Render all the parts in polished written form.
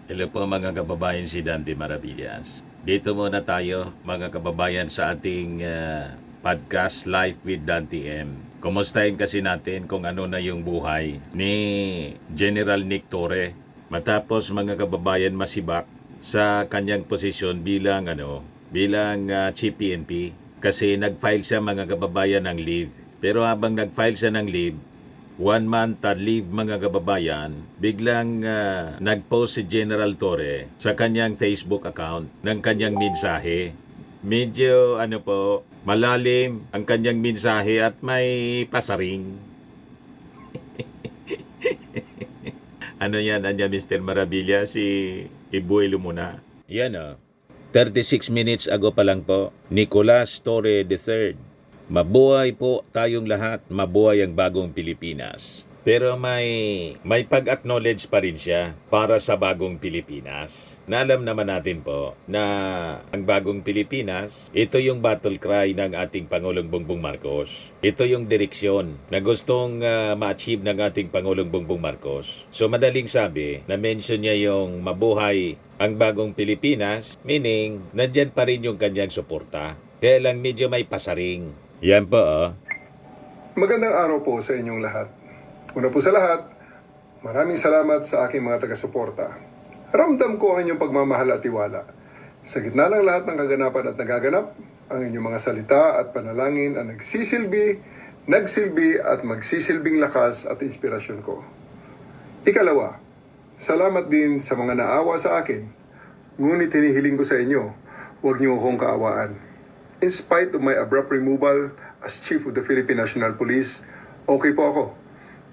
Hello po mga kababayan, si Dante Maravillas. Dito muna tayo mga kababayan sa ating podcast Live with Dante M. Kumustahin kasi natin kung ano na yung buhay ni General Nick Torre matapos mga kababayan masibak sa kanyang posisyon bilang Chief PNP kasi nag-file siya mga kababayan ng leave. Pero habang nag-file siya ng leave, 1 month leave mga kababayan, biglang nag-post si General Torre sa kanyang Facebook account ng kanyang mensahe. Medyo malalim ang kanyang mensahe at may pasaring. Ano yan, Mr. Maravilla, si Ibuelo muna. Yan 36 minutes ago pa lang po, Nicolas Torre III. Mabuhay po tayong lahat, mabuhay ang bagong Pilipinas. Pero may pag-acknowledge pa rin siya para sa bagong Pilipinas. Alam naman natin po na ang bagong Pilipinas, ito yung battle cry ng ating Pangulong Bongbong Marcos. Ito yung direksyon na gustong ma-achieve ng ating Pangulong Bongbong Marcos. So madaling sabi, na-mention niya yung mabuhay ang bagong Pilipinas, meaning nandyan pa rin yung kanyang suporta. Kaya lang medyo may pasaring. Yan po Magandang araw po sa inyong lahat. Una po sa lahat, maraming salamat sa aking mga taga-suporta. Ramdam ko ang inyong pagmamahal at tiwala. Sa gitna ng lahat ng kaganapan at nagaganap, ang inyong mga salita at panalangin ang nagsilbi at magsisilbing lakas at inspirasyon ko. Ikalawa, salamat din sa mga naawa sa akin. Ngunit hinihiling ko sa inyo, huwag niyo akong kaawaan. In spite of my abrupt removal as Chief of the Philippine National Police, okay po ako.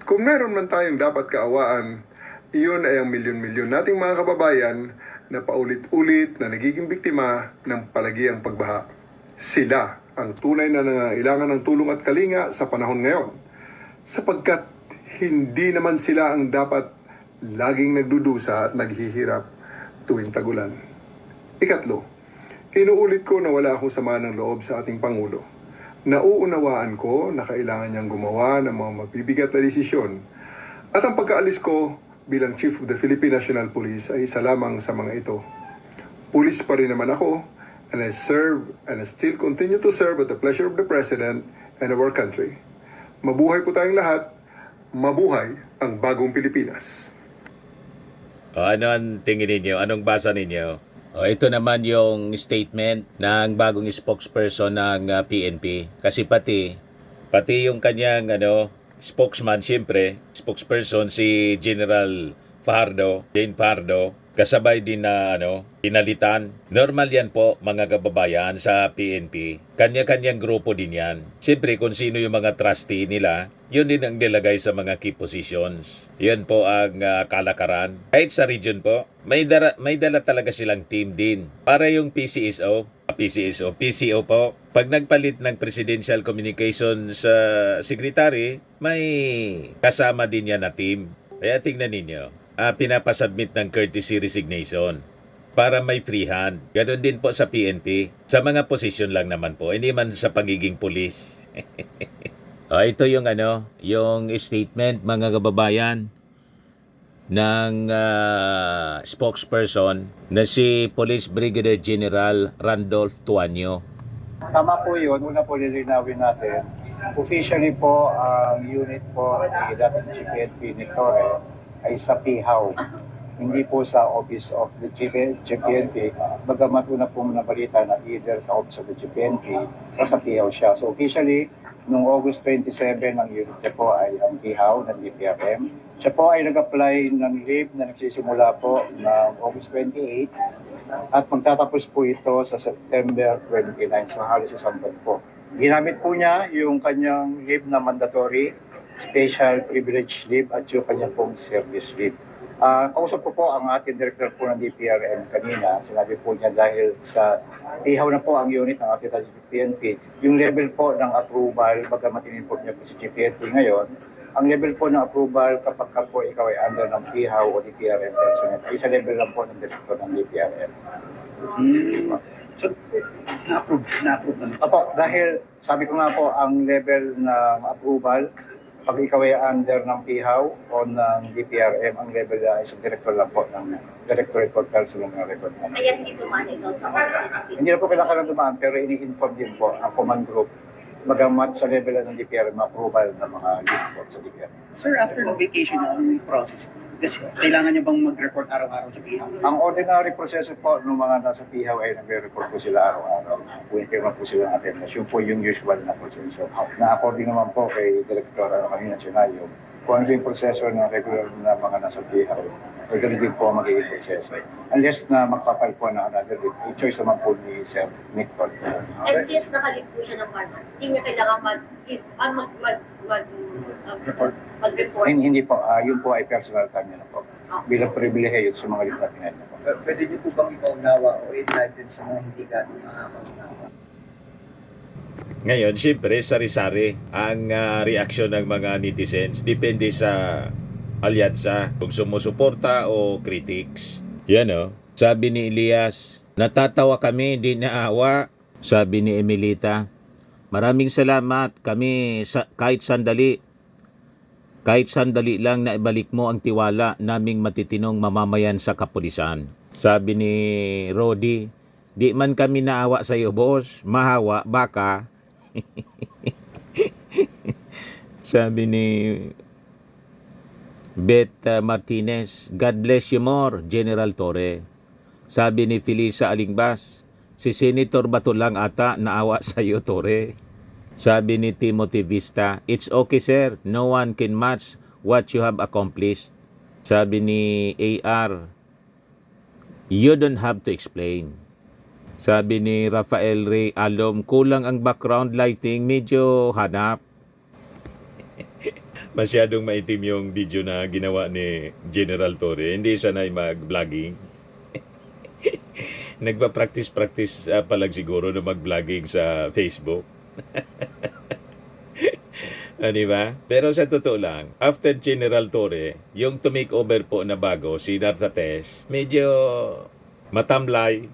Kung meron man tayong dapat kaawaan, iyon ay ang milyon-milyon nating mga kababayan na paulit-ulit na nagiging biktima ng palagiang pagbaha. Sila ang tunay na nangangailangan ng tulong at kalinga sa panahon ngayon, sapagkat hindi naman sila ang dapat laging nagdudusa at naghihirap tuwing tagulan. Ikatlo, inuulit ko na wala akong sama ng loob sa ating Pangulo. Nauunawaan ko na kailangan niyang gumawa ng mga mabibigat na desisyon. At ang pagkaalis ko bilang Chief of the Philippine National Police ay isa lamang sa mga ito. Pulis pa rin naman ako, and I serve and I still continue to serve at the pleasure of the President and of our country. Mabuhay po tayong lahat. Mabuhay ang bagong Pilipinas. ano ang tingin ninyo? Anong basa ninyo? Ito naman yung statement ng bagong spokesperson ng PNP. Kasi pati yung kanyang spokesman, siyempre, spokesperson si General Jane Pardo, kasabay din na pinalitan. Normal yan po mga kababayan sa PNP. Kanya-kanyang grupo din yan. Siyempre kung sino yung mga trustee nila, yun din ang nilagay sa mga key positions. Yan po ang kalakaran. Kahit sa region po, may dala talaga silang team din. Para yung PCO po, pag nagpalit ng Presidential Communications Secretary, may kasama din yan na team. Kaya tingnan ninyo, pinapasubmit ng courtesy resignation para may free hand. Ganon din po sa PNP. Sa mga posisyon lang naman po, hindi man sa pagiging pulis. Ito yung yung statement mga kababayan ng spokesperson na si Police Brigadier General Randolph Tuanyo. Tama po yun. Una po lilinawin natin. Officially po, ang unit po ni dating GPNP ni Torre ay sa PIHAW. Hindi po sa Office of the GPNP. Bagamat una po nabalita na either sa Office of the GPNP o sa PIHAW siya. So officially, noong August 27, ang unit niya po ay ang PIHAW ng DPRM. Siya po ay nag-apply ng leave na nagsisimula po ng August 28 at magtatapos po ito sa September 29. So halos isang buwan po. Ginamit po niya yung kanyang leave na mandatory, special privilege leave at yung kanyang pong service leave. Kausap ko po ang ating director po ng DPRM kanina. Sinabi po niya dahil sa ihaw na po ang unit ng ating GPNP, yung level po ng approval, bagamat in-import niya po si GPNP ngayon, ang level po ng approval kapag ka po ikaw ay under ng PIHAW o DPRM personnel, ay isa level lang po ng director ng DPRM. So, na-approve na. Opo, dahil sabi ko nga po, ang level ng approval Pag ikaw ay under ng PIHAW o ng DPRM, ang level na isang director lang po ng Directorate for Personal Record. Kaya hindi dumaan ikaw sa office. Hindi na po kailangan dumaan, pero ini-inform din po ang command group magamat sa level ng DPRM approval ng mga unit po sa DPRM. Sir, after the vacation, ano yung process? Kasi kailangan niya bang mag-report araw-araw sa PIHAW? Ang ordinary proseso po ng mga nasa PIHAW ay nagre-report po sila araw-araw. Puwipirma po sila ng attendance. Yun po yung usual na proseso. Na according naman po kay Director kanina Chenalyo, kung ano yung proseso ng regular na mga nasa PIHAW, regular din po ang magiging proseso. Unless na magpapal po ng another date, choice naman po ni Sir Nick Paul. And since nakalit po siya ng 1 month, hindi niya kailangan mag-report. Hindi po, yun po ay personal time niya na po. Bilang pribilehe yun sa mga lipat na po. Pwede niyo po bang ipaunawa o enlighten sa mga hindi ganun makakaunawa? Ngayon, siyempre, sari-sari ang reaksyon ng mga netizens. Depende sa alyansa, kung sumusuporta o critics. Yan o. Sabi ni Elias, natatawa kami, di naawa. Sabi ni Emilita, maraming salamat kami kahit sandali lang na ibalik mo ang tiwala naming matitinong mamamayan sa kapulisan. Sabi ni Rodi, di man kami naawa sa iyo, boss. Mahawa, baka. Sabi ni Beth Martinez, God bless you more, General Torre. Sabi ni Felisa Alingbas, si Senator Bato lang ata naawa sa iyo, Torre. Sabi ni Timothy Vista, it's okay sir, no one can match what you have accomplished. Sabi ni AR, you don't have to explain. Sabi ni Rafael Ray Alom, kulang ang background lighting, medyo hanap. Masyadong maitim yung video na ginawa ni General Torre. Hindi sanay mag-vlogging. Nagpa-practice pa lang siguro na mag-vlogging sa Facebook. Diba? Pero sa totoo lang, after General Torre, yung to make over po na bago, si Nartates, medyo matamlay.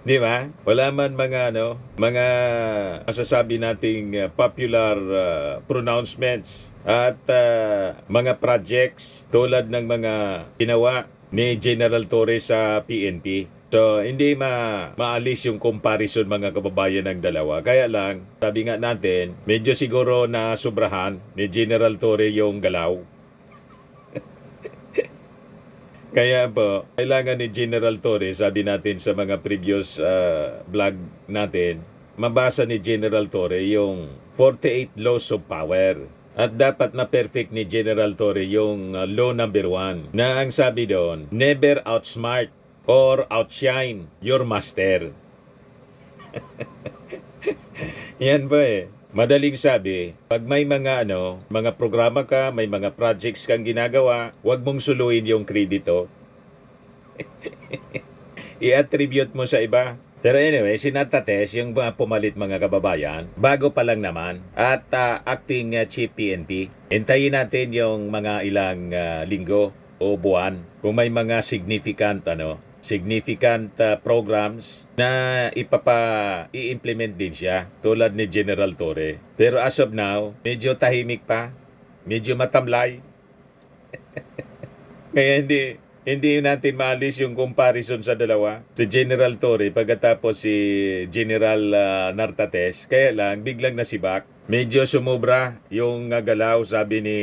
Di ba? Wala man mga mga masasabi nating popular pronouncements at mga projects tulad ng mga ginawa ni General Torre sa PNP. So, hindi maalis yung comparison mga kababayan ng dalawa. Kaya lang, sabi nga natin, medyo siguro na sobrahan ni General Torre yung galaw. Kaya po, kailangan ni General Torre, sabi natin sa mga previous vlog natin, mabasa ni General Torre yung 48 Laws of Power. At dapat na perfect ni General Torre yung law number 1 na ang sabi doon, never outsmart or outshine your master. Yan ba eh. Madaling sabi, pag may mga mga programa ka, may mga projects kang ginagawa, huwag mong suluin yung kredito. I-attribute mo sa iba. Pero anyway, si Nartates, yung pumalit mga kababayan, bago pa lang naman, at acting chief PNP. Hintayin natin yung mga ilang linggo o buwan kung may mga significant programs na i-implement din siya tulad ni General Torre. Pero as of now, medyo tahimik pa, medyo matamlay. Kaya hindi natin maalis yung comparison sa dalawa. Si General Torre pagkatapos si General Nartates, kaya lang biglang nasibak. Medyo sumubra yung galaw, sabi ni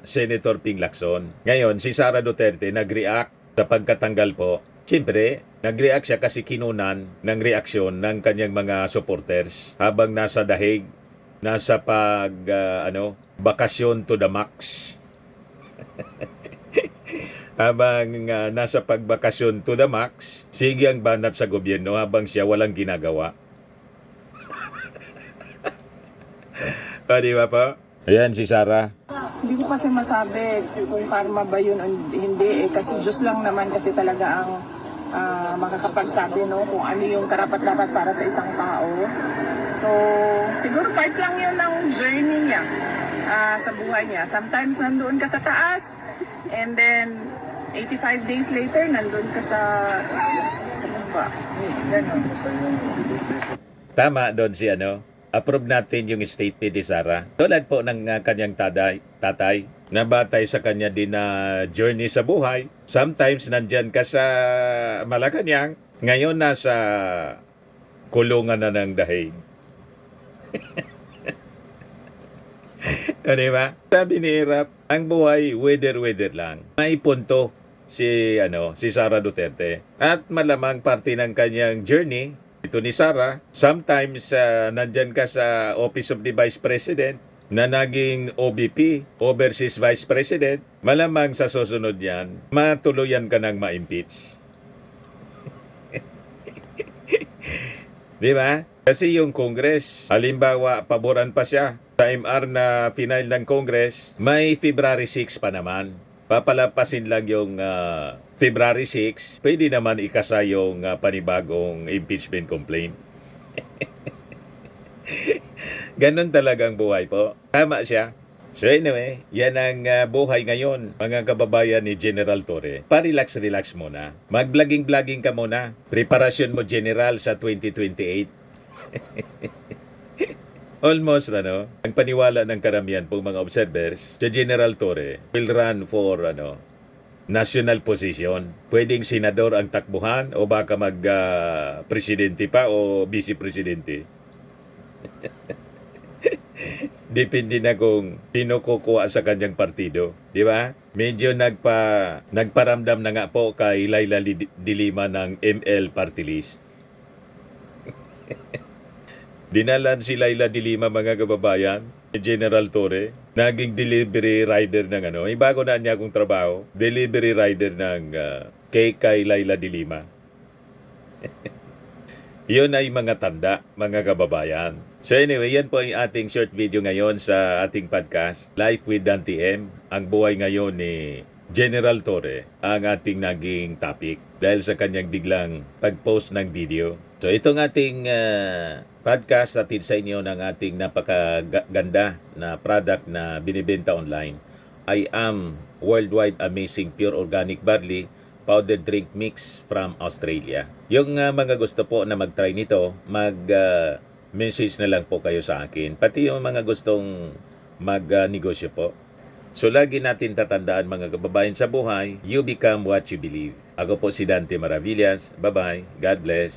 Senator Ping Lacson. Ngayon, si Sara Duterte nag-react sa pagkatanggal po. Siyempre, nag-react siya kasi kinunan ng reaksyon ng kanyang mga supporters habang nasa dahig, nasa bakasyon to the max. Habang nasa pagbakasyon to the max, sige ang banat sa gobyerno habang siya walang ginagawa. Di ba po? Ayan si Sara. Hindi ko kasi masabi kung karma ba yun o hindi kasi Diyos lang naman kasi talaga ang makakapagsabi kung ano yung karapat-dapat para sa isang tao. So, siguro part lang yun ng journey niya sa buhay niya. Sometimes nandoon ka sa taas and then 85 days later nandoon ka sa baba. Ganun. Tama doon si approve natin yung statement ni Sara. Tulad po ng kanyang tatay, na batay sa kanya din na journey sa buhay. Sometimes nandyan ka sa Malacanang, ngayon nasa kulungan na ng dahig. Ano ba? Sabi ni Irap, ang buhay weather lang. May punto si Sara Duterte. At malamang parte ng kanyang journey ito ni Sara. Sometimes nandyan ka sa Office of the Vice President na naging OVP, Overseas Vice President. Malamang sa susunod yan, matuluyan ka ng ma-impeach. Di ba? Kasi yung Congress, halimbawa, paboran pa siya sa MR na final ng Congress, may February 6 pa naman. Papalapasin lang yung February 6, pwede naman ikasa yung panibagong impeachment complaint. Ganon talagang buhay po. Tama siya. So anyway, yan ang buhay ngayon, mga kababayan ni General Torre. Pa-relax muna. Mag-vlogging ka muna. Preparasyon mo, General, sa 2028. Almost, ang paniwala ng karamihan pong mga observers, si General Torre will run for, national position. Pwedeng senador ang takbuhan o baka mag-presidente pa o vice-presidente. Depende na kung sino kukuha sa kanyang partido. Di ba? Medyo nagparamdam na nga po kay Laila de Lima ng ML Party List. Dinalan si Laila de Lima, mga kababayan, ni General Torre, naging delivery rider ng may bago na niya akong trabaho, delivery rider ng kay Laila de Lima. Yun ay mga tanda, mga kababayan. So anyway, yan po ang ating short video ngayon sa ating podcast, Life with Dante M. Ang buhay ngayon ni General Torre ang ating naging topic dahil sa kanyang biglang pag-post ng video. So itong ating podcast natin sa inyo ng ating napakaganda na product na binibenta online. I am Worldwide Amazing Pure Organic Barley Powdered Drink Mix from Australia. Yung mga gusto po na mag-try nito, message na lang po kayo sa akin. Pati yung mga gustong mag-negosyo po. So lagi natin tatandaan, mga kababayan sa buhay, you become what you believe. Ako po si Dante Maravillas. Bye-bye. God bless.